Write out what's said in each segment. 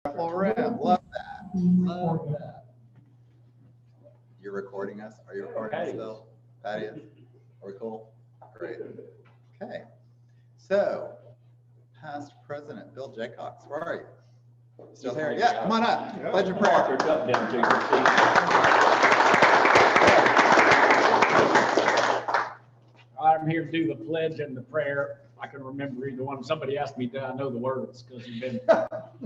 Full rim. Love that. Love that. You're recording us? Are you recording us still? Patty is? Are we cool? Great. Okay. So, past president Bill Jaycox, where are you? Still here? Yeah, come on up. Pledge of prayer. I'm here to do the pledge and the prayer. I can remember either one. Somebody asked me, do I know the words? Because it's been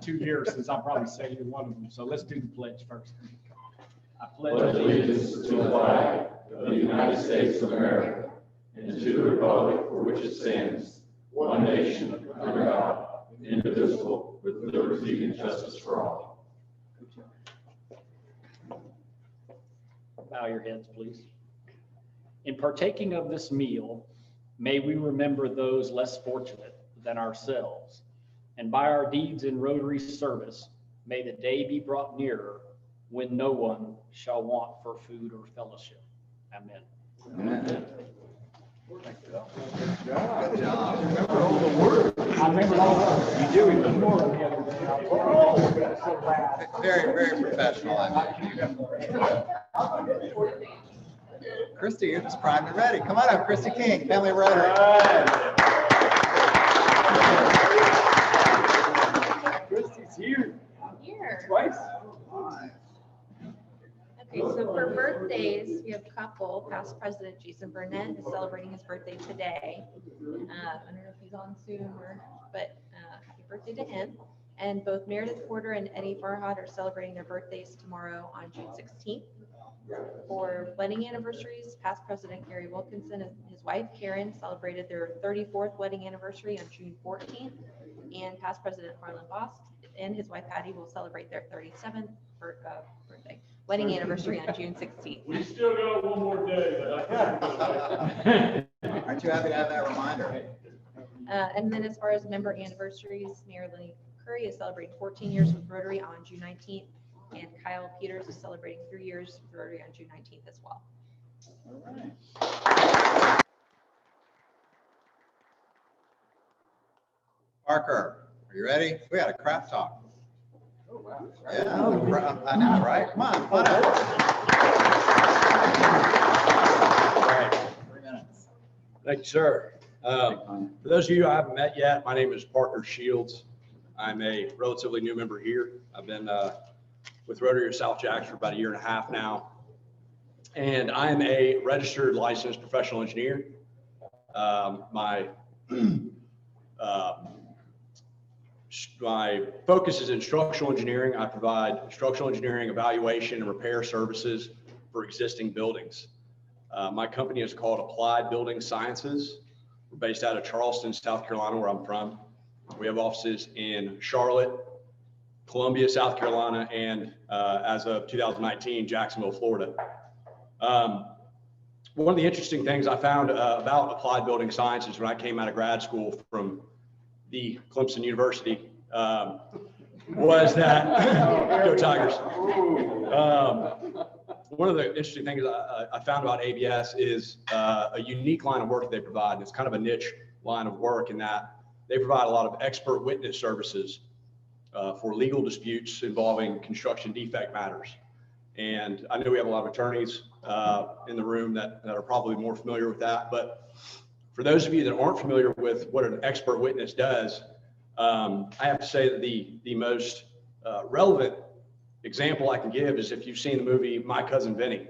2 years since I probably said either one of them. So let's do the pledge first. I pledge allegiance to the flag of the United States of America and to the republic for which it stands, one nation, under God, indivisible, with liberty and justice for all. Bow your heads, please. In partaking of this meal, may we remember those less fortunate than ourselves, and by our deeds in Rotary service, may the day be brought nearer when no one shall want for food or fellowship. Amen. Amen. Good job. Remember all the words. I remember all of them. You do even more than the other day. Very, very professional. I mean. Christy, you're just primed and ready. Come on up, Christy King, Family Rotary. Christy's here. Here. Twice. Okay, so for birthdays, we have a couple. Past President Jason Burnett is celebrating his birthday today. I don't know if he's on soon but happy birthday to him. And both Meredith Porter and Eddie Farhad are celebrating their birthdays tomorrow on June 16th. For wedding anniversaries, past President Gary Wilkinson and his wife Karen celebrated their 34th wedding anniversary on June 14th. And past President Harlan Boss and his wife Patty will celebrate their 37th birthday. Wedding anniversary on June 16th. We still got one more day, but Aren't you happy to have that reminder? And then as far as member anniversaries, Mayor Lenny Curry is celebrating 14 years with Rotary on June 19th, and Kyle Peters is celebrating 3 years with Rotary on June 19th as well. All right. Parker, are you ready? We got a crap talk. Oh, wow. Yeah, I know, right? Come on, come on up. All right. 3 minutes. Thank you, sir. For those of you I haven't met yet, my name is Parker Shields. I'm a relatively new member here. I've been with Rotary of Southjax for about 1.5 years now. And I'm a registered licensed professional engineer. My focus is in structural engineering. I provide structural engineering evaluation and repair services for existing buildings. My company is called Applied Building Sciences. We're based out of Charleston, South Carolina, where I'm from. We have offices in Charlotte, Columbia, South Carolina, and as of 2019, Jacksonville, Florida. One of the interesting things I found about Applied Building Sciences when I came out of grad school from the Clemson University was that, go Tigers. One of the interesting things I found about ABS is a unique line of work that they provide. It's kind of a niche line of work in that they provide a lot of expert witness services for legal disputes involving construction defect matters. And I know we have a lot of attorneys in the room that are probably more familiar with that, but for those of you that aren't familiar with what an expert witness does, I have to say that the most relevant example I can give is if you've seen the movie My Cousin Vinny.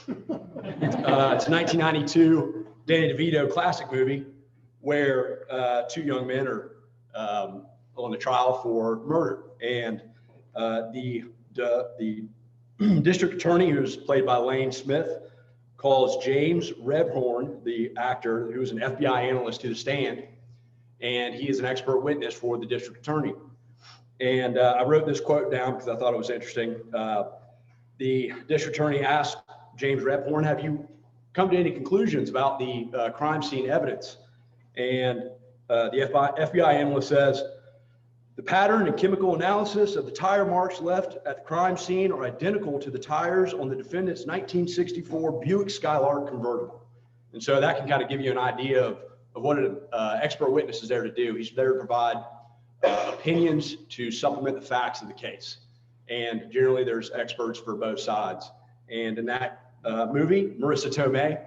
It's a 1992 Danny DeVito classic movie where 2 young men are on the trial for murder, and the district attorney, who's played by Lane Smith, calls James Rebhorn, the actor who's an FBI analyst, to the stand, and he is an expert witness for the district attorney. And I wrote this quote down because I thought it was interesting. The district attorney asked James Rebhorn, "Have you come to any conclusions about the crime scene evidence?" And the FBI analyst says, "The pattern and chemical analysis of the tire marks left at the crime scene are identical to the tires on the defendant's 1964 Buick Skylark convertible." And so that can kind of give you an idea of what an expert witness is there to do. He's there to provide opinions to supplement the facts of the case. And generally there's experts for both sides. And in that movie, Marissa Tomei,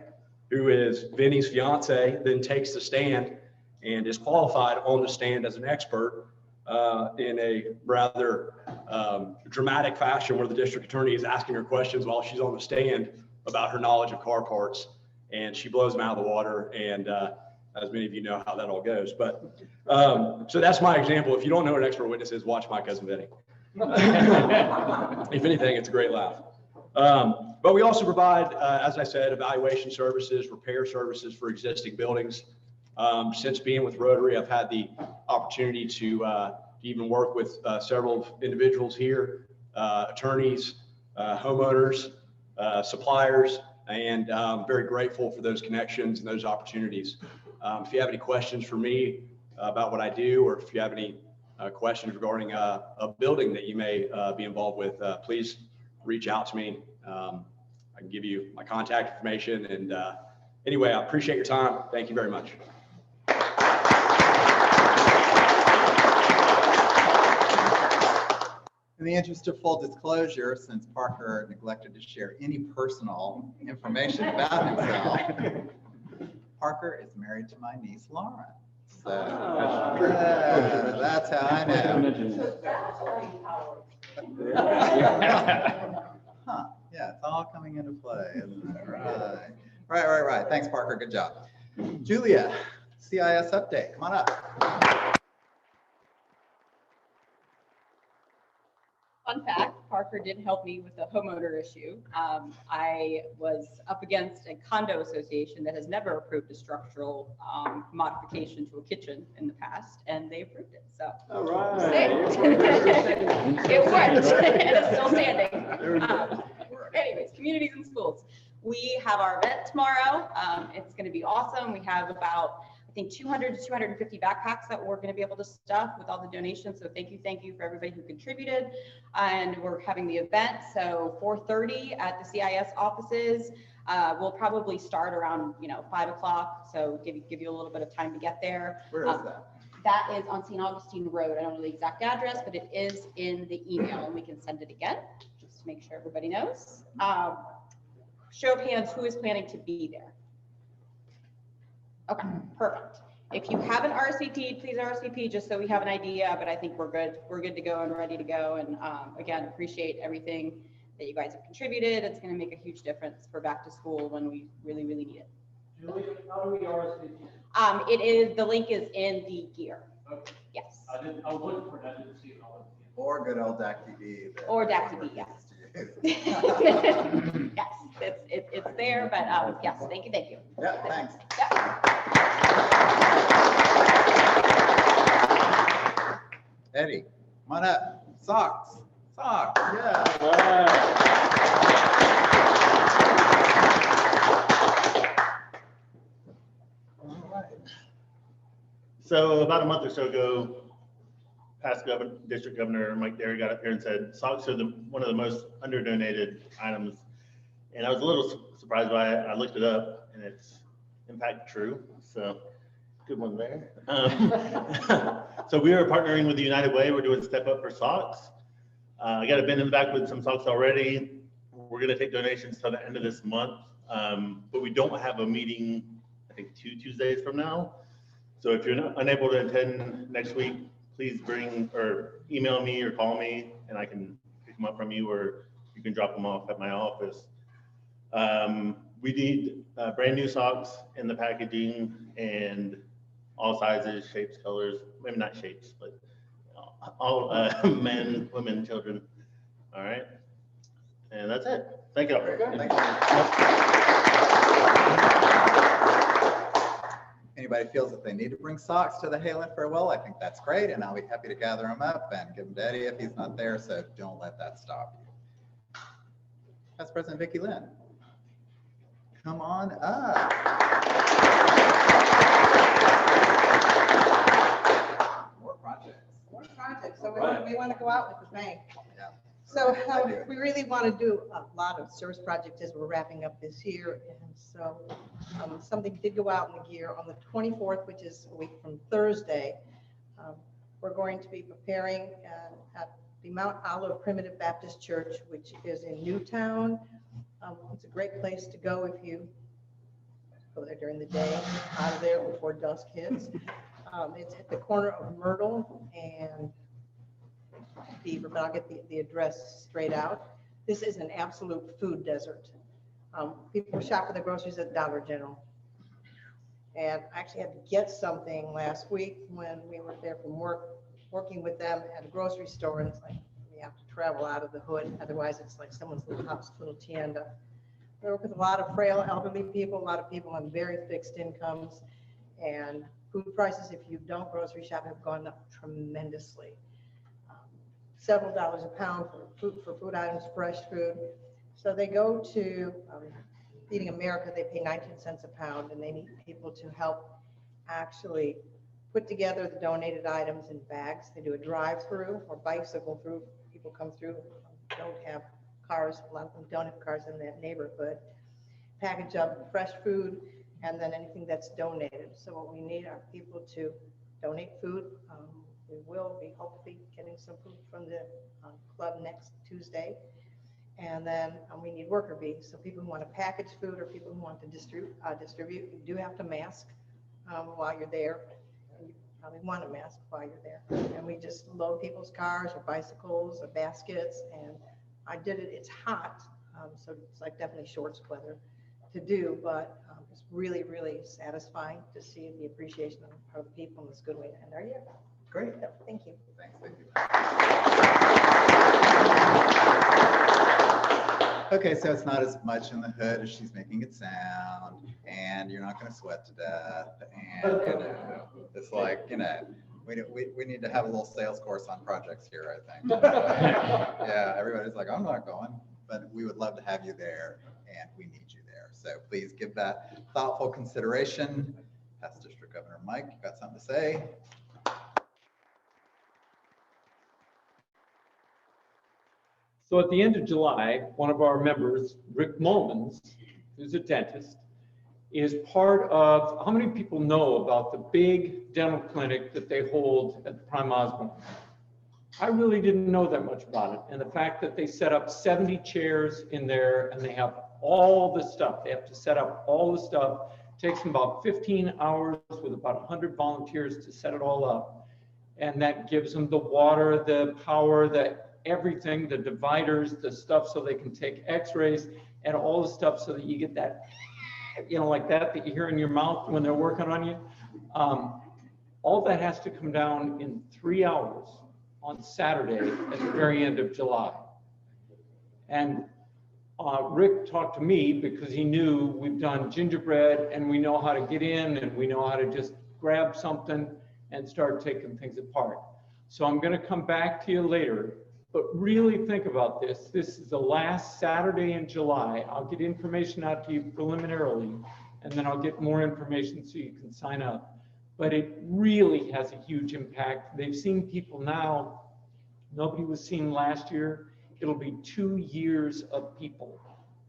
who is Vinny's fiance, then takes the stand and is qualified on the stand as an expert in a rather dramatic fashion, where the district attorney is asking her questions while she's on the stand about her knowledge of car parts, and she blows them out of the water. And as many of you know how that all goes. But so that's my example. If you don't know what an expert witness is, watch My Cousin Vinny. If anything, it's a great laugh. But we also provide, as I said, evaluation services, repair services for existing buildings. Since being with Rotary, I've had the opportunity to even work with several individuals here, attorneys, homeowners, suppliers, and I'm very grateful for those connections and those opportunities. If you have any questions for me about what I do, or if you have any questions regarding a building that you may be involved with, please reach out to me. I can give you my contact information. And anyway, I appreciate your time. Thank you very much. In the interest of full disclosure, since Parker neglected to share any personal information about himself, Parker is married to my niece, Lauren. So that's how I know. Huh. Yeah, it's all coming into play, isn't it? Right. Thanks, Parker. Good job. Julia, CIS update. Come on up. Fun fact, Parker did help me with a homeowner issue. I was up against a condo association that has never approved a structural modification to a kitchen in the past, and they approved it. So All right. it worked, and it's still standing. Anyways, communities and schools. We have our event tomorrow. It's going to be awesome. We have about, I think, 200 to 250 backpacks that we're going to be able to stuff with all the donations. So thank you for everybody who contributed. And we're having the event. So 4:30 at the CIS offices. We'll probably start around 5 o'clock. So give you a little bit of time to get there. Where is that? That is on St. Augustine Road. I don't know the exact address, but it is in the email, and we can send it again just to make sure everybody knows. Show of hands, who is planning to be there? Okay, perfect. If you haven't RSVP'd, please RSVP just so we have an idea, but I think we're good. We're good to go and ready to go. And again, appreciate everything that you guys have contributed. It's going to make a huge difference for back to school when we really, really need it. Julie, how do we RSVP? It is, the link is in the gear. Okay. Yes. I was looking for that, I didn't see it all. Or good old DAC TV. Or DAC TV, yes. Yes, it's there, but yes, thank you. Yeah, thanks. Yeah. Eddie, come on up. Socks, yeah. All right. So about a month or so ago, past District Governor Mike Derry got up here and said socks are one of the most under-donated items. And I was a little surprised by it. I looked it up, and it's in fact true. So good one there. So we are partnering with the United Way. We're doing Step Up for Socks. I got a bin in the back with some socks already. We're going to take donations till the end of this month, but we don't have a meeting, I think 2 Tuesdays from now. So if you're unable to attend next week, please bring or email me or call me, and I can pick them up from you, or you can drop them off at my office. We need brand new socks in the packaging, and all sizes, shapes, colors, maybe not shapes, but all men, women, children. All right. And that's it. Thank you. Thank you. Anybody feels that they need to bring socks to the Halen farewell, I think that's great, and I'll be happy to gather them up and give them to Eddie if he's not there, so don't let that stop you. Vice President Vicki Lynn, come on up. More projects. So we want to go out with a bang. Yeah. So I do. we really want to do a lot of service projects as we're wrapping up this year. And so something did go out in the gear on the 24th, which is a week from Thursday. we're going to be preparing at the Mount Olive Primitive Baptist Church, which is in Newtown. It's a great place to go if you go there during the day, out of there before dusk hits. It's at the corner of Myrtle and Beaver, but I'll get the address straight out. This is an absolute food desert. People shop for their groceries at Dollar General. And I actually had to get something last week when we were there from work, working with them at a grocery store. And it's like, you have to travel out of the hood. Otherwise, it's like someone's little house, little tienda. I work with a lot of frail elderly people, a lot of people on very fixed incomes. And food prices, if you don't grocery shop, have gone up tremendously. Several dollars a pound for food items, fresh food. So they go to Feeding America, they pay 19 cents a pound, and they need people to help actually put together the donated items in bags. They do a drive-through or bicycle through. People come through, don't have cars. A lot of them don't have cars in that neighborhood. Package up fresh food and then anything that's donated. So what we need are people to donate food. We will be hopefully getting some food from the club next Tuesday. And then we need worker bees. So people who want to package food or people who want to distribute, you do have to mask while you're there. And you probably want a mask while you're there. And we just load people's cars or bicycles or baskets. And I did it, it's hot. So it's like definitely shorts weather to do, but it's really, really satisfying to see the appreciation of the people in this good way to end our year. Great. So, thank you. Thanks, thank you. Okay, so it's not as much in the hood as she's making it sound, and you're not going to sweat to death, and it's like, we need to have a little sales course on projects here, I think. Yeah, everybody's like, I'm not going, but we would love to have you there, and we need you there. So please give that thoughtful consideration. Past District Governor Mike, you got something to say? So at the end of July, one of our members, Rick Mullins, who's a dentist, is part of, how many people know about the big dental clinic that they hold at the Prime Osborne? I really didn't know that much about it. And the fact that they set up 70 chairs in there and they have all the stuff, they have to set up all the stuff. It takes them about 15 hours with about 100 volunteers to set it all up. And that gives them the water, the power, everything, the dividers, the stuff so they can take x-rays and all the stuff so that you get that, like that you hear in your mouth when they're working on you. All that has to come down in 3 hours on Saturday at the very end of July. And Rick talked to me because he knew we've done gingerbread and we know how to get in and we know how to just grab something and start taking things apart. So I'm going to come back to you later. But really think about this. This is the last Saturday in July. I'll get information out to you preliminarily, and then I'll get more information so you can sign up. But it really has a huge impact. They've seen people now. Nobody was seen last year. It'll be 2 years of people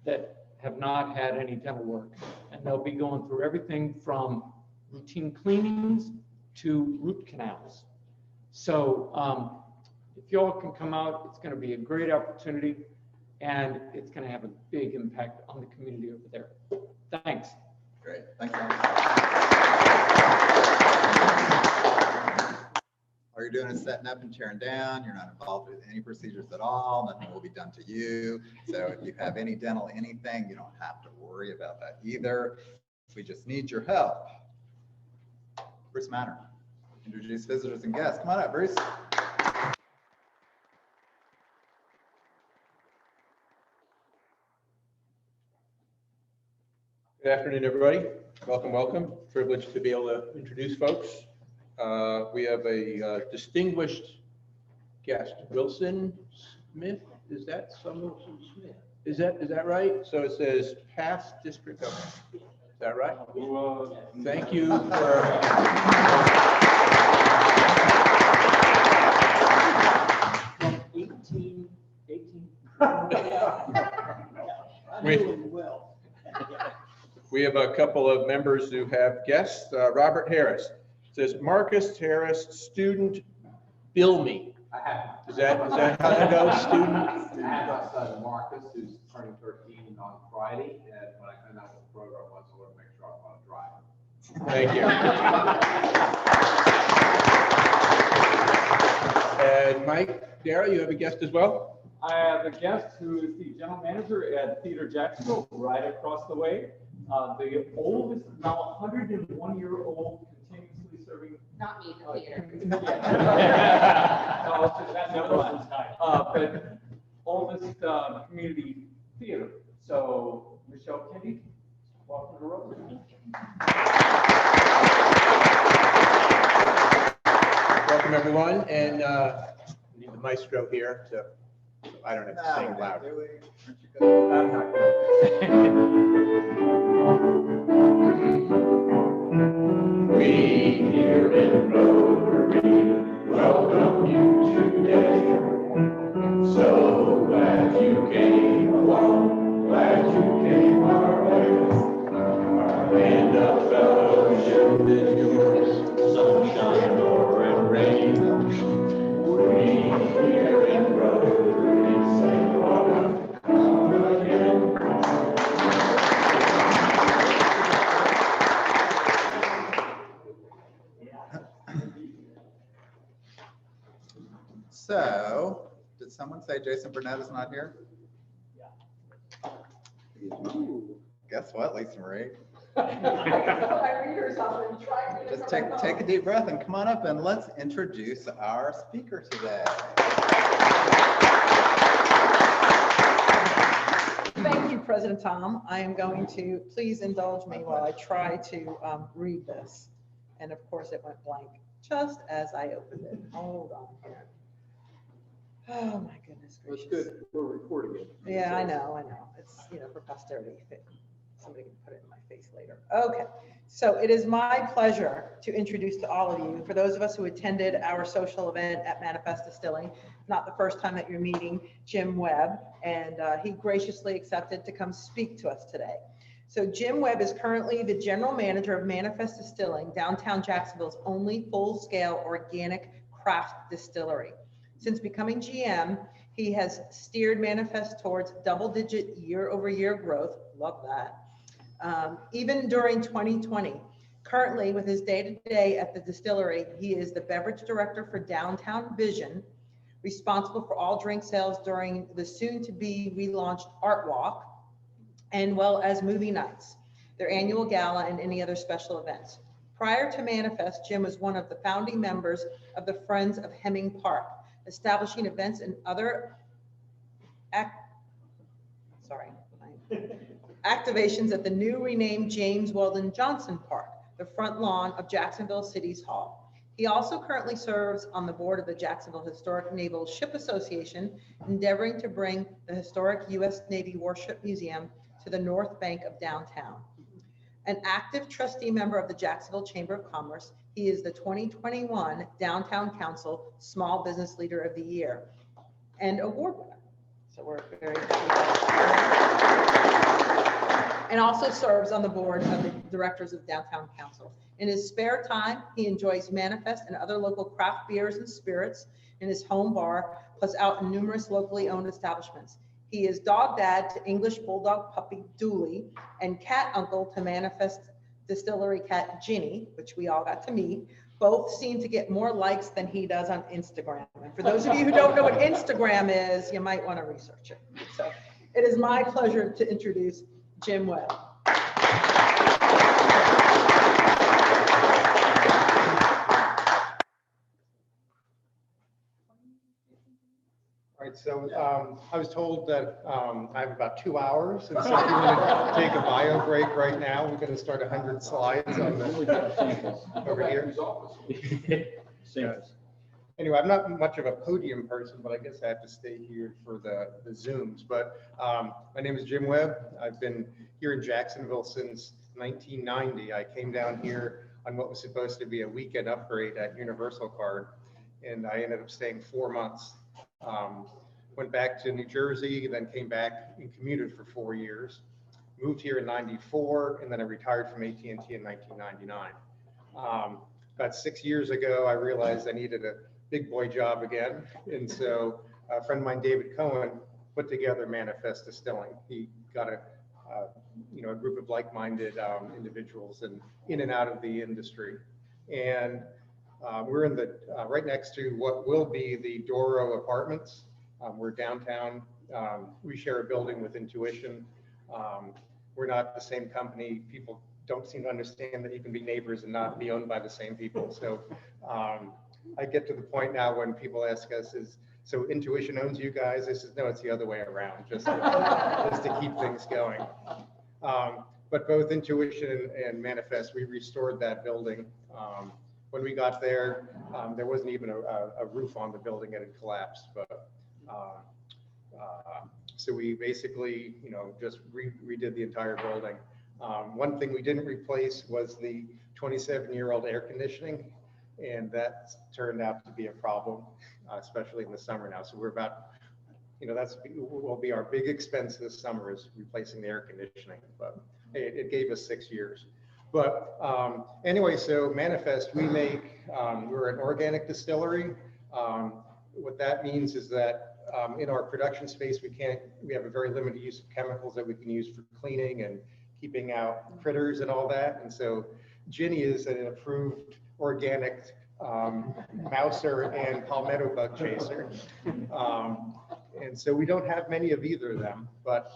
that have not had any dental work. And they'll be going through everything from routine cleanings to root canals. So, if y'all can come out, it's going to be a great opportunity and it's going to have a big impact on the community over there. Thanks. Great, thanks. All you're doing is setting up and tearing down. You're not involved with any procedures at all. Nothing will be done to you. So if you have any dental anything, you don't have to worry about that either. We just need your help. Bruce Manor, introduce visitors and guests. Come on up, Bruce. Good afternoon, everybody. Welcome, welcome. Privileged to be able to introduce folks. We have a distinguished guest, Wilson Smith. Is that someone? Is that right? So it says past district governor. Is that right? Thank you for. We have a couple of members who have guests. Robert Harris says Marcus Harris, student Bill me. I have. Is that how that goes, student? I have a son, Marcus, who's turning 13 on Friday, and when I found out what the program was, I wanted to make sure I want to drive. Thank you. And Mike, Dara, you have a guest as well? I have a guest who is the general manager at Theater Jacksonville, right across the way. The oldest, now 101-year-old, continuously serving. Not me, the theater. No, that's the one. But oldest community theater. So Michelle Kennedy, welcome to Rotary. Welcome, everyone, and we need the maestro here to, so I don't have to sing loud. I'm not We here in Rotary welcome you today. So glad you came along, glad you came our way. Our land of fellowship is yours, sunshine or in rain. We here in Rotary say welcome again. So, did someone say Jason Burnett is not here? Guess what, Lisa Marie? Just take a deep breath and come on up and let's introduce our speaker today. Thank you, President Tom. I am going to, please indulge me while I try to read this. And of course, it went blank just as I opened it. Hold on here. Oh, my goodness That's gracious. good. We're recording it. Yeah, I know. It's, for posterity. Somebody can put it in my face later. Okay, so it is my pleasure to introduce to all of you, for those of us who attended our social event at Manifest Distilling, not the first time that you're meeting Jim Webb, and he graciously accepted to come speak to us today. So Jim Webb is currently the general manager of Manifest Distilling, downtown Jacksonville's only full-scale organic craft distillery. Since becoming GM, he has steered Manifest towards double-digit year-over-year growth. Love that. Even during 2020. Currently, with his day-to-day at the distillery, he is the beverage director for Downtown Vision, responsible for all drink sales during the soon-to-be relaunched Art Walk, and well as movie nights, their annual gala, and any other special events. Prior to Manifest, Jim was one of the founding members of the Friends of Hemming Park, establishing events and other activations at the new renamed James Weldon Johnson Park, the front lawn of Jacksonville City's Hall. He also currently serves on the board of the Jacksonville Historic Naval Ship Association, endeavoring to bring the historic U.S. Navy Warship Museum to the north bank of downtown. An active trustee member of the Jacksonville Chamber of Commerce, he is the 2021 Downtown Council Small Business Leader of the Year and award winner. So we're very and also serves on the board of the directors of Downtown Council. In his spare time, he enjoys Manifest and other local craft beers and spirits in his home bar, plus out in numerous locally owned establishments. He is dog dad to English Bulldog puppy Dooley and cat uncle to Manifest Distillery cat Ginny, which we all got to meet. Both seem to get more likes than he does on Instagram. And for those of you who don't know what Instagram is, you might want to research it. So it is my pleasure to introduce Jim Webb. All right, so I was told that I have about 2 hours, and so if you want to take a bio break right now, we're going to start 100 slides on the, over here. Anyway, I'm not much of a podium person, but I guess I have to stay here for the Zooms. But my name is Jim Webb. I've been here in Jacksonville since 1990. I came down here on what was supposed to be a weekend upgrade at Universal Card, and I ended up staying 4 months. Went back to New Jersey, then came back and commuted for 4 years. Moved here in '94, and then I retired from AT&T in 1999. About 6 years ago, I realized I needed a big boy job again. And so a friend of mine, David Cohen, put together Manifest Distilling. He got a group of like-minded individuals and in and out of the industry. And we're in the right next to what will be the Doro Apartments. We're downtown. We share a building with Intuition. We're not the same company. People don't seem to understand that you can be neighbors and not be owned by the same people. So I get to the point now when people ask us, so Intuition owns you guys? I says, no, it's the other way around, just to keep things going. But both Intuition and Manifest, we restored that building. When we got there, there wasn't even a roof on the building. It had collapsed. But so we basically, just redid the entire building. One thing we didn't replace was the 27-year-old air conditioning, and that turned out to be a problem, especially in the summer now. So we're about, that's will be our big expense this summer, is replacing the air conditioning. But it gave us 6 years. But anyway, so Manifest, we're an organic distillery. What that means is that in our production space, we have a very limited use of chemicals that we can use for cleaning and keeping out critters and all that. And so Ginny is an approved organic mouser and palmetto bug chaser. And so we don't have many of either of them, but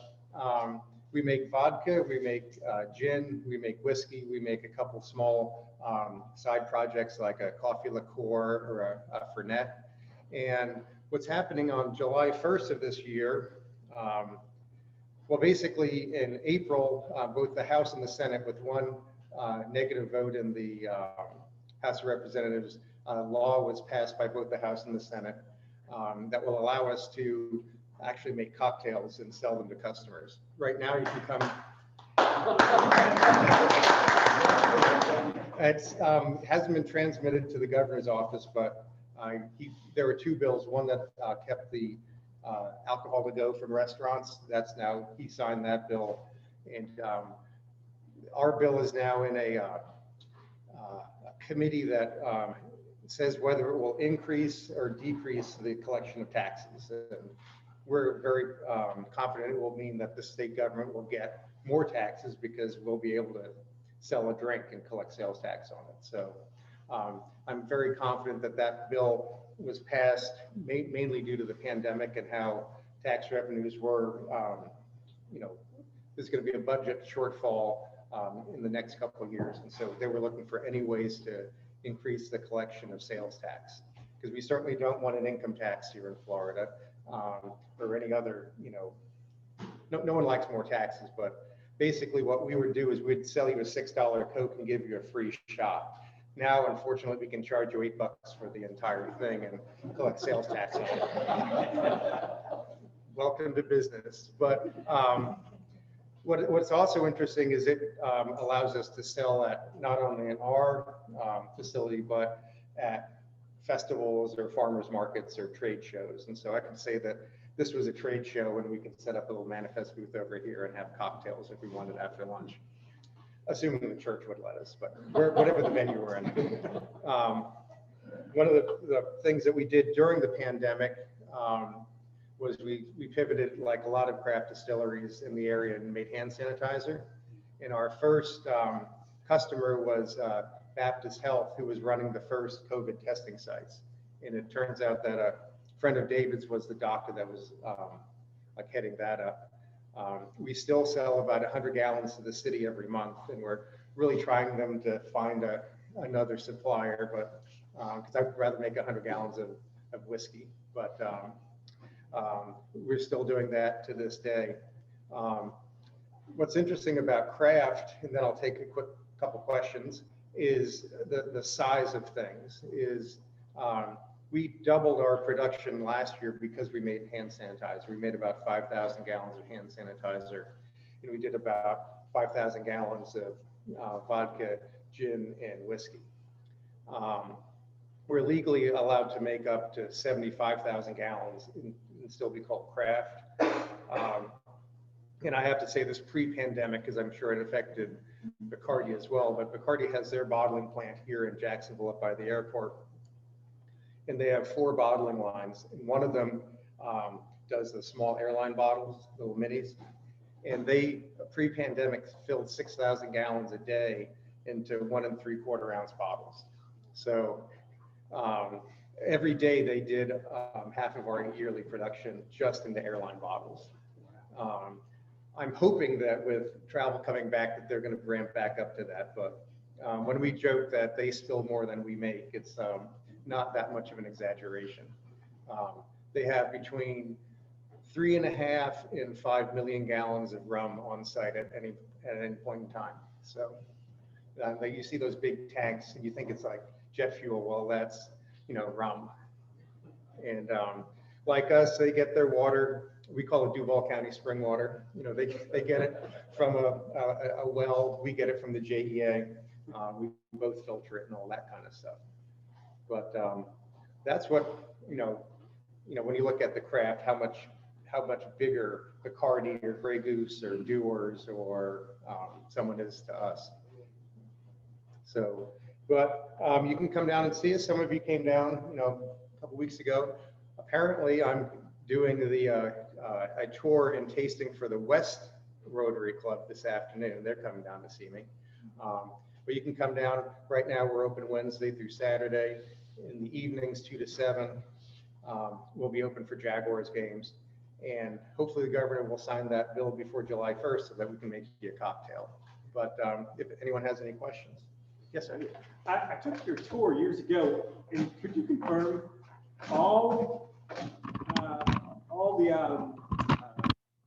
we make vodka, we make gin, we make whiskey, we make a couple small side projects like a coffee liqueur or a Fernet. And what's happening on July 1st of this year, well, basically in April, both the House and the Senate, with one negative vote in the House of Representatives, law was passed by both the House and the Senate that will allow us to actually make cocktails and sell them to customers. Right now, you can come. It hasn't been transmitted to the governor's office, but there were two bills. One that kept the alcohol to go from restaurants. That's now, he signed that bill, and our bill is now in a committee that says whether it will increase or decrease the collection of taxes. And we're very confident it will mean that the state government will get more taxes because we'll be able to sell a drink and collect sales tax on it. So I'm very confident that that bill was passed mainly due to the pandemic and how tax revenues were, there's going to be a budget shortfall in the next couple of years. And so they were looking for any ways to increase the collection of sales tax, because we certainly don't want an income tax here in Florida or any other, no one likes more taxes, but basically what we would do is we'd sell you a $6 Coke and give you a free shot. Now, unfortunately, we can charge you $8 for the entire thing and collect sales tax on it. Welcome to business. But what's also interesting is it allows us to sell at not only in our facility, but at festivals or farmers markets or trade shows. And so I can say that this was a trade show, and we can set up a little Manifest booth over here and have cocktails if we wanted after lunch, assuming the church would let us, but whatever the venue we're in. One of the things that we did during the pandemic was we pivoted, like a lot of craft distilleries in the area, and made hand sanitizer. And our first customer was Baptist Health, who was running the first COVID testing sites. And it turns out that a friend of David's was the doctor that was heading that up. We still sell about 100 gallons to the city every month, and we're really trying them to find another supplier, but because I'd rather make 100 gallons of whiskey, but we're still doing that to this day. What's interesting about craft, and then I'll take a quick couple questions, is the size of things. We doubled our production last year because we made hand sanitizer. We made about 5,000 gallons of hand sanitizer, and we did about 5,000 gallons of vodka, gin, and whiskey. We're legally allowed to make up to 75,000 gallons and still be called craft. And I have to say this pre-pandemic, because I'm sure it affected Bacardi as well, but Bacardi has their bottling plant here in Jacksonville up by the airport. and they have 4 bottling lines. And one of them does the small airline bottles, little minis. And they, pre-pandemic, filled 6,000 gallons a day into 1 3/4 ounce bottles. So every day they did half of our yearly production just into airline bottles. I'm hoping that with travel coming back that they're going to ramp back up to that. But when we joke that they spill more than we make, it's not that much of an exaggeration. They have between 3.5 and 5 million gallons of rum on site at any point in time. So like you see those big tanks and you think it's like jet fuel. Well, that's, you know, rum. And like us, they get their water. We call it Duval County spring water. You know, they get it from a well. We get it from the JEA. We both filter it and all that kind of stuff. But that's what, you know, when you look at the craft, how much bigger the Cardi or Grey Goose or Dewar's or someone is to us. So, but you can come down and see us. Some of you came down, you know, a couple weeks ago. Apparently, I'm doing the I tour and tasting for the West Rotary Club this afternoon. They're coming down to see me. But you can come down. Right now, we're open Wednesday through Saturday. In the evenings, 2 to 7. We'll be open for Jaguars games. And hopefully the governor will sign that bill before July 1st so that we can make you a cocktail. But if anyone has any questions. Yes, sir. I took your tour years ago, and could you confirm all the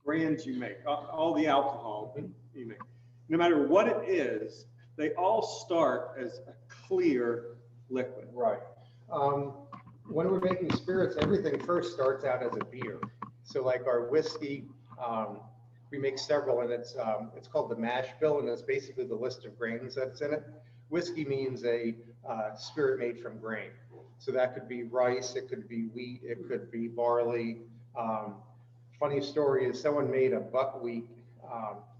brands you make, all the alcohol you make, no matter what it is, they all start as a clear liquid. Right. When we're making spirits, everything first starts out as a beer. So like our whiskey, we make several, and it's called the mash bill, and it's basically the list of grains that's in it. Whiskey means a spirit made from grain. So that could be rice, it could be wheat, it could be barley. Funny story is someone made a buckwheat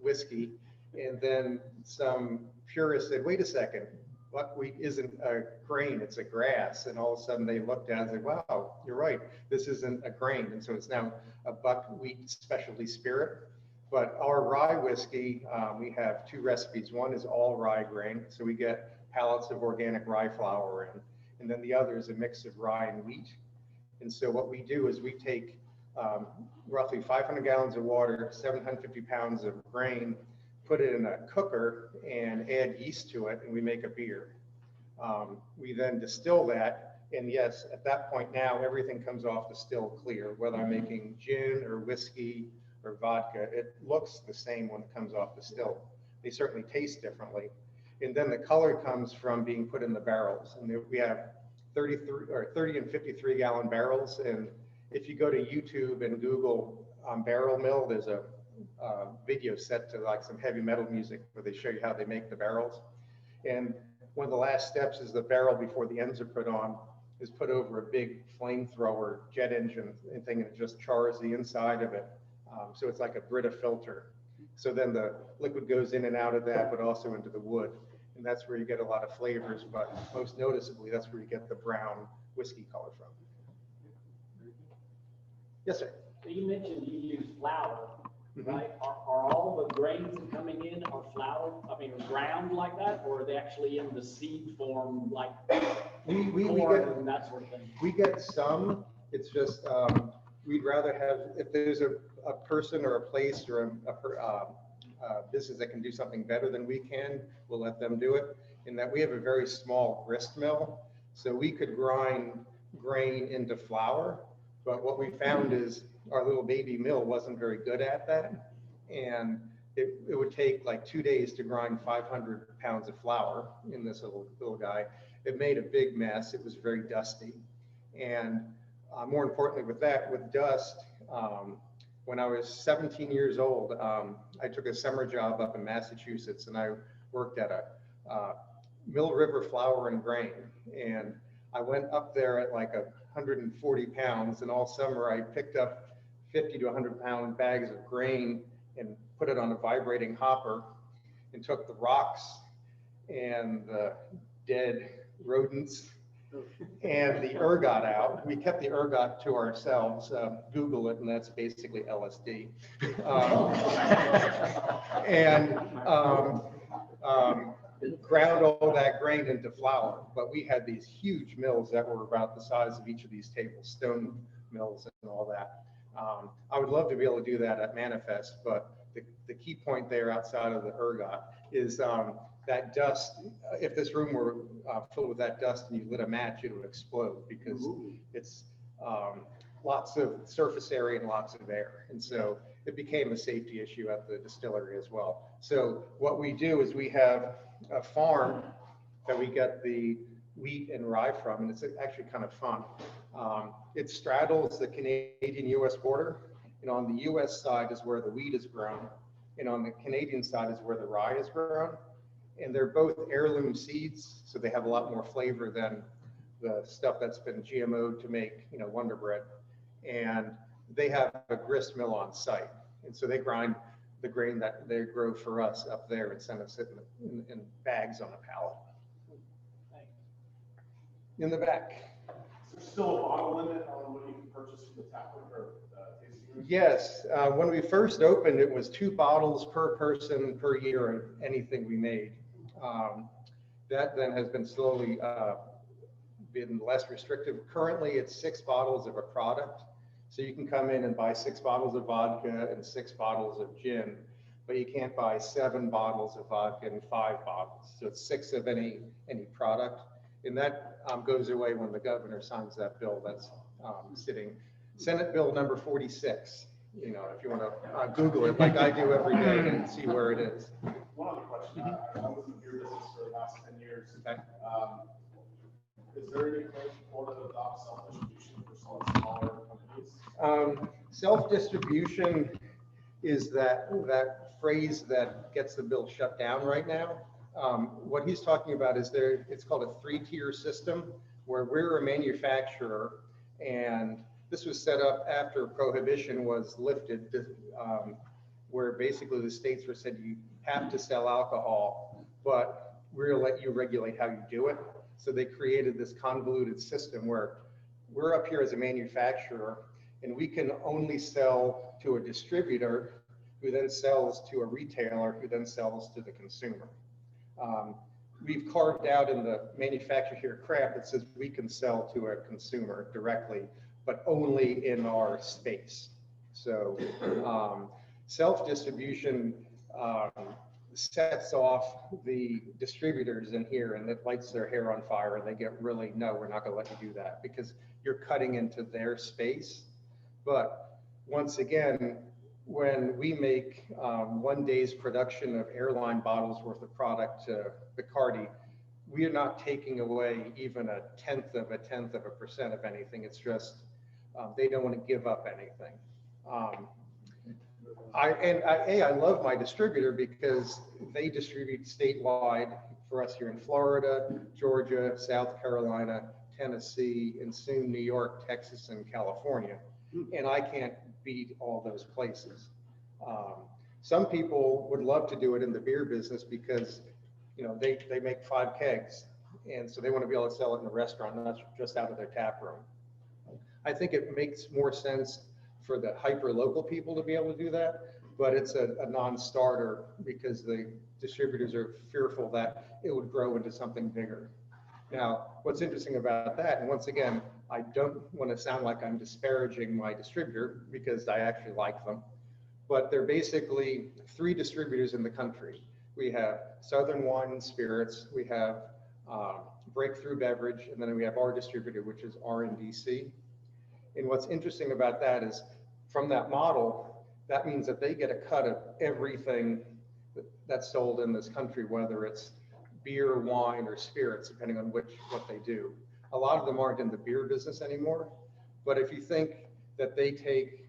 whiskey, and then some purists said, wait a second, buckwheat isn't a grain, it's a grass. And all of a sudden they looked at it and said, wow, you're right, this isn't a grain. And so it's now a buckwheat specialty spirit. But our rye whiskey, we have 2 recipes. One is all rye grain, so we get pallets of organic rye flour in. And then the other is a mix of rye and wheat. And so what we do is we take roughly 500 gallons of water, 750 pounds of grain, put it in a cooker and add yeast to it, and we make a beer. We then distill that, and yes, at that point now, everything comes off distilled clear, whether I'm making gin or whiskey or vodka, it looks the same when it comes off distilled. They certainly taste differently. And then the color comes from being put in the barrels. And we have 30 and 53 gallon barrels. And if you go to YouTube and Google barrel mill, there's a video set to like some heavy metal music where they show you how they make the barrels. And one of the last steps is the barrel before the ends are put on is put over a big flamethrower jet engine thing, and it just chars the inside of it. So it's like a Brita filter. So then the liquid goes in and out of that, but also into the wood. And that's where you get a lot of flavors, but most noticeably, that's where you get the brown whiskey color from. Yes, sir. So you mentioned you use flour, right? Are all the grains coming in are flour, ground like that, or are they actually in the seed form, like we corn get and that sort of thing? We get some. It's just we'd rather have, if there's a person or a place or a business that can do something better than we can, we'll let them do it. In that we have a very small grist mill, so we could grind grain into flour. But what we found is our little baby mill wasn't very good at that. And it would take like 2 days to grind 500 pounds of flour in this little guy. It made a big mess. It was very dusty. And more importantly with that, with dust, when I was 17 years old, I took a summer job up in Massachusetts, and I worked at a Mill River Flour and Grain. And I went up there at like 140 pounds, and all summer I picked up 50 to 100 pound bags of grain and put it on a vibrating hopper, and took the rocks and the dead rodents and the ergot out. We kept the ergot to ourselves. Google it, and that's basically LSD. And ground all that grain into flour. But we had these huge mills that were about the size of each of these tables, stone mills and all that. I would love to be able to do that at Manifest, but the key point there outside of the ergot is that dust. If this room were filled with that dust and you lit a match, it would explode because it's lots of surface area and lots of air. And so it became a safety issue at the distillery as well. So what we do is we have a farm that we get the wheat and rye from, and it's actually kind of fun. It straddles the Canadian-US border, and on the US side is where the wheat is grown, and on the Canadian side is where the rye is grown. And they're both heirloom seeds, so they have a lot more flavor than the stuff that's been GMO'd to make, Wonder Bread. And they have a grist mill on site, and so they grind the grain that they grow for us up there and send us it in bags on a pallet. In the back. Is there still a bottle limit on what you can purchase from the tap room or tasting room? Yes, when we first opened, it was 2 bottles per person per year of anything we made. That then has been slowly been less restrictive. Currently, it's 6 bottles of a product. So you can come in and buy 6 bottles of vodka and 6 bottles of gin, but you can't buy 7 bottles of vodka and 5 bottles. So it's 6 of any product. And that goes away when the governor signs that bill that's sitting, Senate Bill number 46. If you want to Google it like I do every day and see where it is. One other question. I was in the beer business for the last 10 years. Okay. Is there any place for Florida to adopt self-distribution for some smaller companies? Self-distribution is that phrase that gets the bill shut down right now. What he's talking about is it's called a 3-tier system where we're a manufacturer, and this was set up after prohibition was lifted, where basically the states were said you have to sell alcohol, but we're gonna let you regulate how you do it. So they created this convoluted system where we're up here as a manufacturer, and we can only sell to a distributor who then sells to a retailer who then sells to the consumer. We've carved out in the manufacturer here craft that says we can sell to a consumer directly, but only in our space. So self-distribution sets off the distributors in here, and it lights their hair on fire, and they get really, no, we're not gonna let you do that because you're cutting into their space. But once again, when we make 1 day's production of airline bottles worth of product to Bacardi, we are not taking away even 1/10 of a % of anything. It's just they don't want to give up anything. I love my distributor because they distribute statewide for us here in Florida, Georgia, South Carolina, Tennessee, and soon New York, Texas, and California. And I can't beat all those places. Some people would love to do it in the beer business because they make 5 kegs, and so they want to be able to sell it in a restaurant, not just out of their tap room. I think it makes more sense for the hyper local people to be able to do that, but it's a non-starter because the distributors are fearful that it would grow into something bigger. Now, what's interesting about that, and once again, I don't want to sound like I'm disparaging my distributor because I actually like them, but they're basically 3 distributors in the country. We have Southern Wine and Spirits, we have Breakthrough Beverage, and then we have our distributor, which is R&DC. And what's interesting about that is from that model, that means that they get a cut of everything that's sold in this country, whether it's beer, wine, or spirits, depending on what they do. A lot of them aren't in the beer business anymore, but if you think that they take,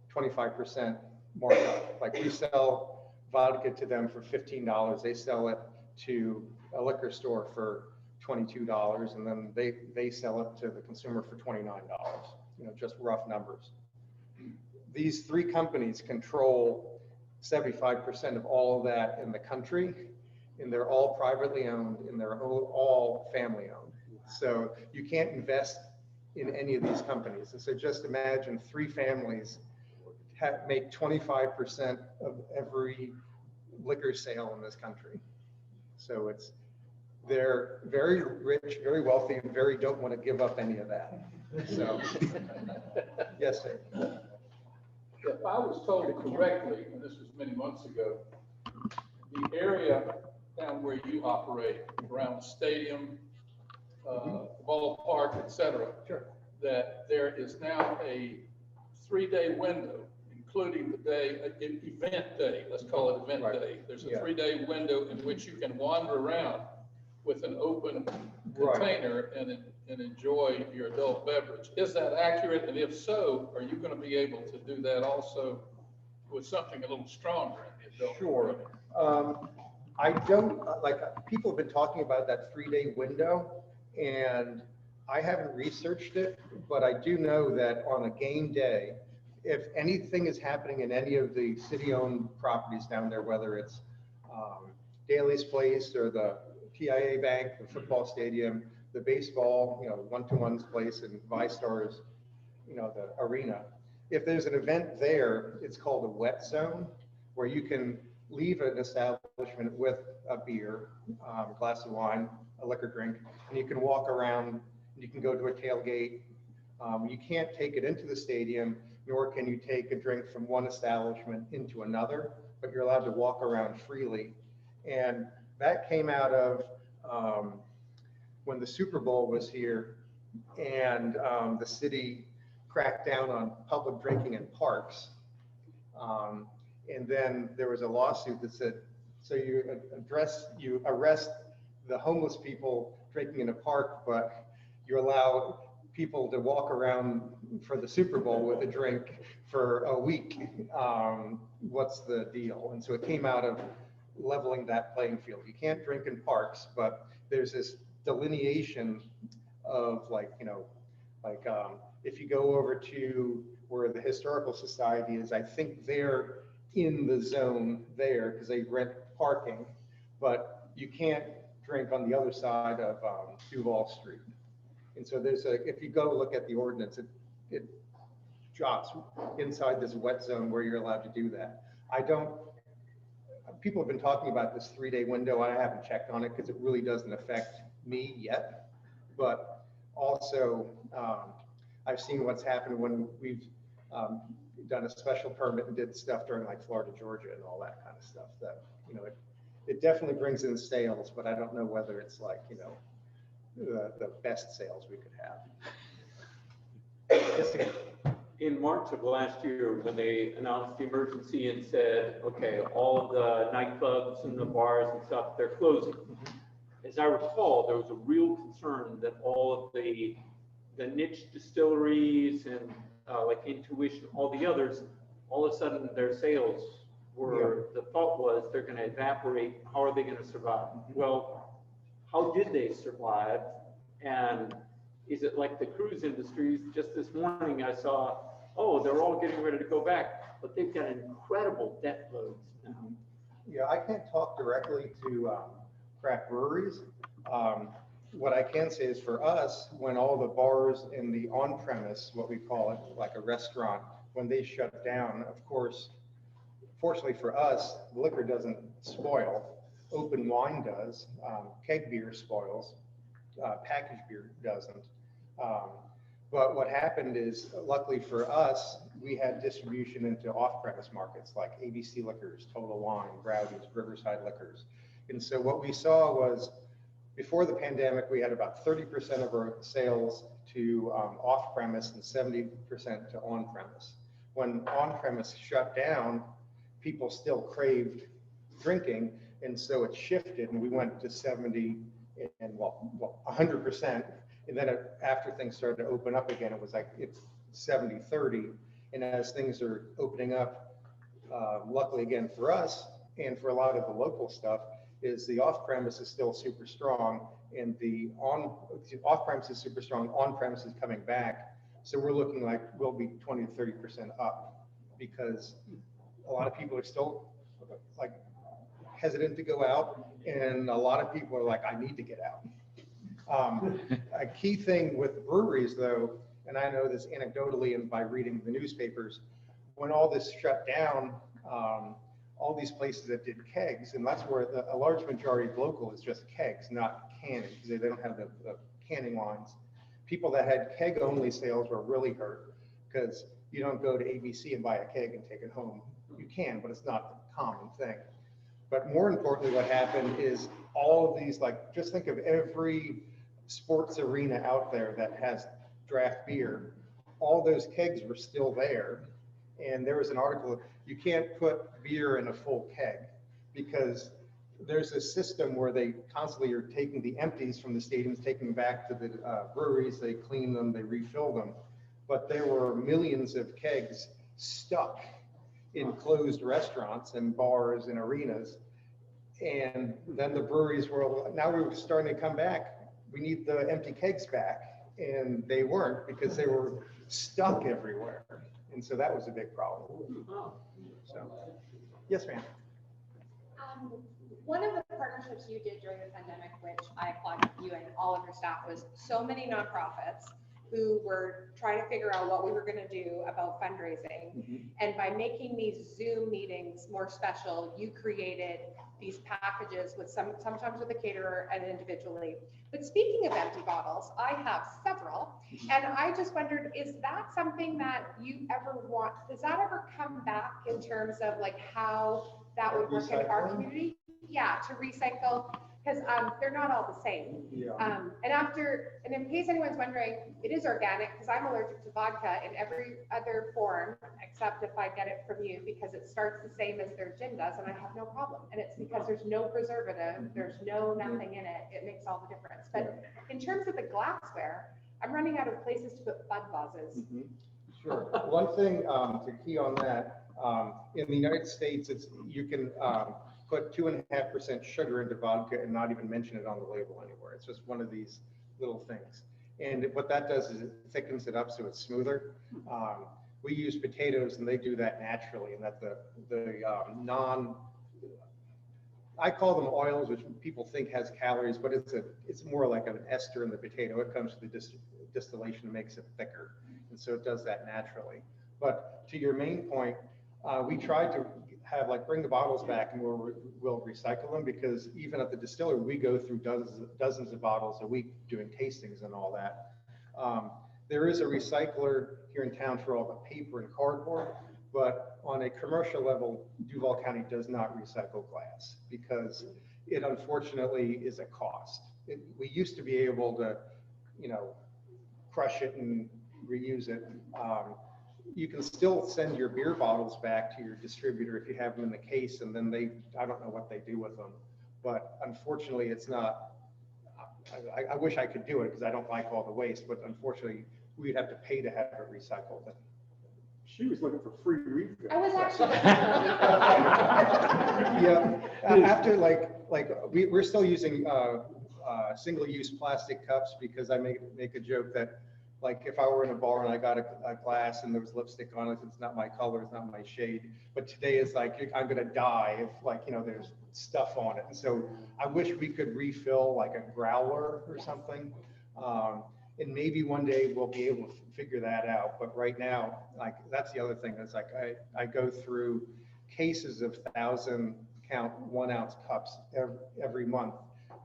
25% markup, like we sell vodka to them for $15, they sell it to a liquor store for $22, and then they sell it to the consumer for $29, just rough numbers. These 3 companies control 75% of all of that in the country, and they're all privately owned, and they're all family owned. So you can't invest in any of these companies. And so just imagine 3 families make 25% of every liquor sale in this country. So they're very rich, very wealthy, and very don't want to give up any of that. So, yes, sir. If I was told correctly, and this was many months ago, the area down where you operate, around the stadium, ballpark, et cetera, Sure. that there is now a 3-day window, including the day, event day, let's call it event Right. day. There's a Yeah. 3-day window in which you can wander around with an open Right. container and enjoy your adult beverage. Is that accurate? And if so, are you going to be able to do that also with something a little stronger in the adult? Sure. I don't, people have been talking about that 3-day window, and I haven't researched it, but I do know that on a game day, if anything is happening in any of the city-owned properties down there, whether it's Daly's Place or the TIA Bank, the football stadium, the baseball, 1-to-1's place, and ViStar's, the arena. If there's an event there, it's called a wet zone, where you can leave an establishment with a beer, a glass of wine, a liquor drink, and you can walk around, you can go to a tailgate. You can't take it into the stadium, nor can you take a drink from one establishment into another, but you're allowed to walk around freely. And that came out of when the Super Bowl was here, and the city cracked down on public drinking in parks. And then there was a lawsuit that said, so you arrest the homeless people drinking in a park, but you allow people to walk around for the Super Bowl with a drink for a week. What's the deal? And so it came out of leveling that playing field. You can't drink in parks, but there's this delineation of if you go over to where the Historical Society is, I think they're in the zone there because they rent parking, but you can't drink on the other side of Duval Street. And so if you go look at the ordinance, it drops inside this wet zone where you're allowed to do that. People have been talking about this 3-day window. I haven't checked on it because it really doesn't affect me yet. But also, I've seen what's happened when we've done a special permit and did stuff during like Florida, Georgia, and all that kind of stuff. That it definitely brings in sales, but I don't know whether it's the best sales we could have. Yes, again. In March of last year, when they announced the emergency and said, okay, all of the nightclubs and the bars and stuff, they're closing. As I recall, there was a real concern that all of the niche distilleries and like Intuition, all the others, all of a sudden their sales were, the thought was they're going to evaporate. How are they going to survive? Well, how did they survive? And is it like the cruise industries? Just this morning I saw, oh, they're all getting ready to go back, but they've got incredible debt loads now. Yeah, I can't talk directly to craft breweries. What I can say is for us, when all the bars in the on-premise, what we call it, like a restaurant, when they shut down, of course, fortunately for us, liquor doesn't spoil. Open wine does, keg beer spoils, packaged beer doesn't. But what happened is, luckily for us, we had distribution into off-premise markets like ABC Liquors, Total Wine, Rowdy's, Riverside Liquors. And so what we saw was, before the pandemic, we had about 30% of our sales to off-premise and 70% to on-premise. When on-premise shut down, people still craved drinking, and so it shifted, and we went to 70 and 100%. And then after things started to open up again, it was like it's 70-30. And as things are opening up, luckily again for us and for a lot of the local stuff, is the off-premise is still super strong, and the off-premise is super strong, on-premise is coming back. So we're looking like we'll be 20 to 30% up, because a lot of people are still like hesitant to go out, and a lot of people are like, I need to get out. A key thing with breweries though, and I know this anecdotally and by reading the newspapers, when all this shut down, all these places that did kegs, and that's where a large majority of local is just kegs, not canning, because they don't have the canning lines. People that had keg only sales were really hurt because you don't go to ABC and buy a keg and take it home. You can, but it's not a common thing. But more importantly, what happened is all of these, like, just think of every sports arena out there that has draft beer. All those kegs were still there. And there was an article, you can't put beer in a full keg because there's a system where they constantly are taking the empties from the stadiums, taking them back to the breweries, they clean them, they refill them. But there were millions of kegs stuck in closed restaurants and bars and arenas. And then the breweries were, now we're starting to come back. We need the empty kegs back. And they weren't because they were stuck everywhere. And so that was a big problem. So, yes, ma'am. One of the partnerships you did during the pandemic, which I applaud you and all of your staff, was so many nonprofits who were trying to figure out what we were going to do about fundraising. Mm-hmm. And by making these Zoom meetings more special, you created these packages with sometimes with a caterer and individually. But speaking of empty bottles, I have several, and I just wondered, is that something that you ever want, does that ever come back in terms of like how that would work in our community? Yeah, to recycle, because they're not all the same. Yeah. And in case anyone's wondering, it is organic because I'm allergic to vodka in every other form, except if I get it from you, because it starts the same as their gin does, and I have no problem. And it's because there's no preservative, there's no nothing in it. It makes all the difference. But in terms of the glassware, I'm running out of places to put bud vases. Mm-hmm. Sure. One thing to key on that, in the United States, you can put 2.5% sugar into vodka and not even mention it on the label anywhere. It's just one of these little things. And what that does is it thickens it up so it's smoother. We use potatoes and they do that naturally, and that I call them oils, which people think has calories, but it's more like an ester in the potato. It comes to the distillation and makes it thicker. And so it does that naturally. But to your main point, we tried to have bring the bottles back and we'll recycle them, because even at the distillery, we go through dozens of bottles a week doing tastings and all that. There is a recycler here in town for all the paper and cardboard, but on a commercial level, Duval County does not recycle glass because it unfortunately is a cost. We used to be able to, crush it and reuse it. You can still send your beer bottles back to your distributor if you have them in the case, and then I don't know what they do with them. But unfortunately, it's not, I wish I could do it because I don't like all the waste, but unfortunately, we'd have to pay to have it recycled. She was looking for free refill. I was actually. Yeah, after we're still using single-use plastic cups, because I make a joke that if I were in a bar and I got a glass and there was lipstick on it, it's not my color, it's not my shade. But today is I'm gonna die if there's stuff on it. And so I wish we could refill a growler or something. And maybe one day we'll be able to figure that out. But right now, that's the other thing. It's I go through cases of 1,000-count 1-ounce cups every month.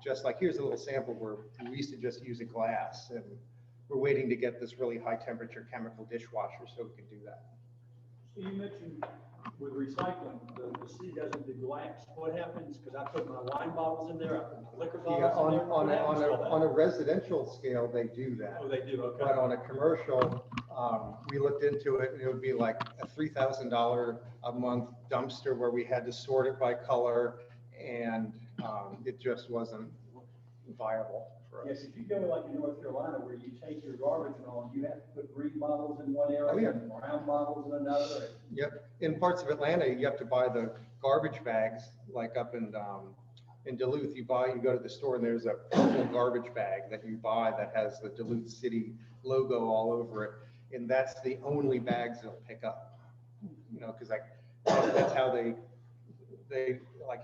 Just here's a little sample where we used to just use a glass, and we're waiting to get this really high temperature chemical dishwasher so we can do that. So you mentioned with recycling, the city doesn't do glass. What happens? Because I put my wine bottles in there, I put my liquor bottles in there. On a residential scale, they do that. Oh, they do, okay. But on a commercial, we looked into it, and it would be a $3,000 a month dumpster where we had to sort it by color, and it just wasn't viable for us. Yes, if you go in North Carolina where you take your garbage and all, you have to put green bottles in one area, Oh, yeah. and brown bottles in another. Yep. In parts of Atlanta, you have to buy the garbage bags, up in Duluth, you go to the store and there's a purple garbage bag that you buy that has the Duluth City logo all over it. And that's the only bags they'll pick up, because that's how they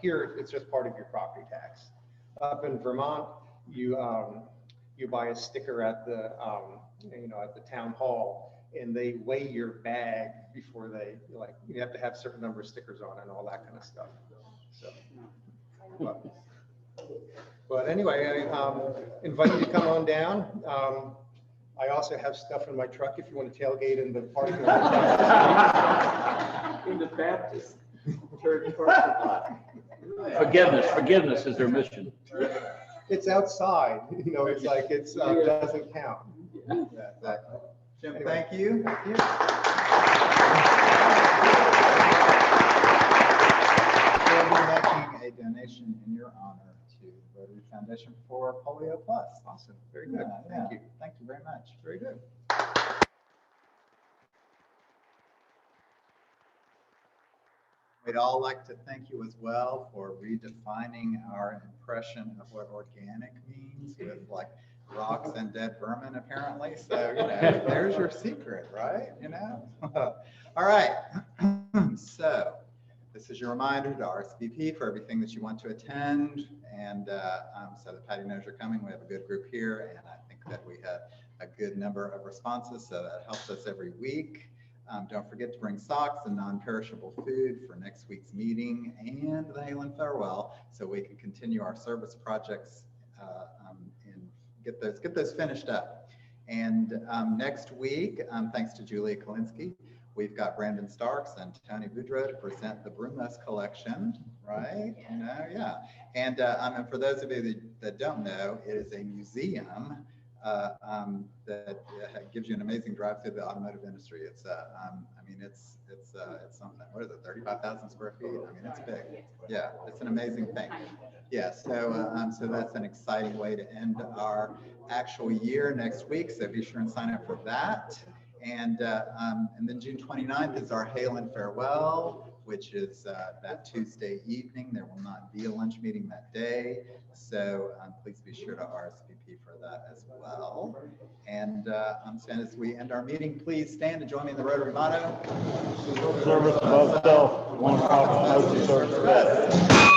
here, it's just part of your property tax. Up in Vermont, you buy a sticker at the, at the town hall, and they weigh your bag before they, like, you have to have a certain number of stickers on and all that kind of stuff. So, but anyway, I invite you to come on down. I also have stuff in my truck if you want to tailgate in the parking lot. In the Baptist church parking lot. Forgiveness is their mission. It's outside, it's like, doesn't count. Yeah, exactly. Jim, thank you. We'll be making a donation in your honor to the Rotary Foundation for Polio Plus. Awesome, very good. Thank you. Thank you very much. Very good. We'd all like to thank you as well for redefining our impression of what organic means with like rocks and dead vermin, apparently. So, there's your secret, right? All right. So this is your reminder to RSVP for everything that you want to attend. And so that Patty knows you're coming. We have a good group here, and I think that we had a good number of responses, so that helps us every week. Don't forget to bring socks and non-perishable food for next week's meeting and the Hail and Farewell, so we can continue our service projects and get those finished up. And next week, thanks to Julia Kalinsky, we've got Brandon Starks and Tony Boudreau to present the Brumos collection, right? Yeah. And for those of you that don't know, it is a museum that gives you an amazing drive through the automotive industry. It's it's something. What is it? 35,000 square feet. I mean, it's big. Yeah, it's an amazing thing. Yeah. So so that's an exciting way to end our actual year next week. So be sure and sign up for that. And then June 29th is our Hail and Farewell, which is that Tuesday evening. There will not be a lunch meeting that day. So please be sure to RSVP for that as well. And so as we end our meeting, please stand and join me in the Rotary motto. Service above self, one promise, no service.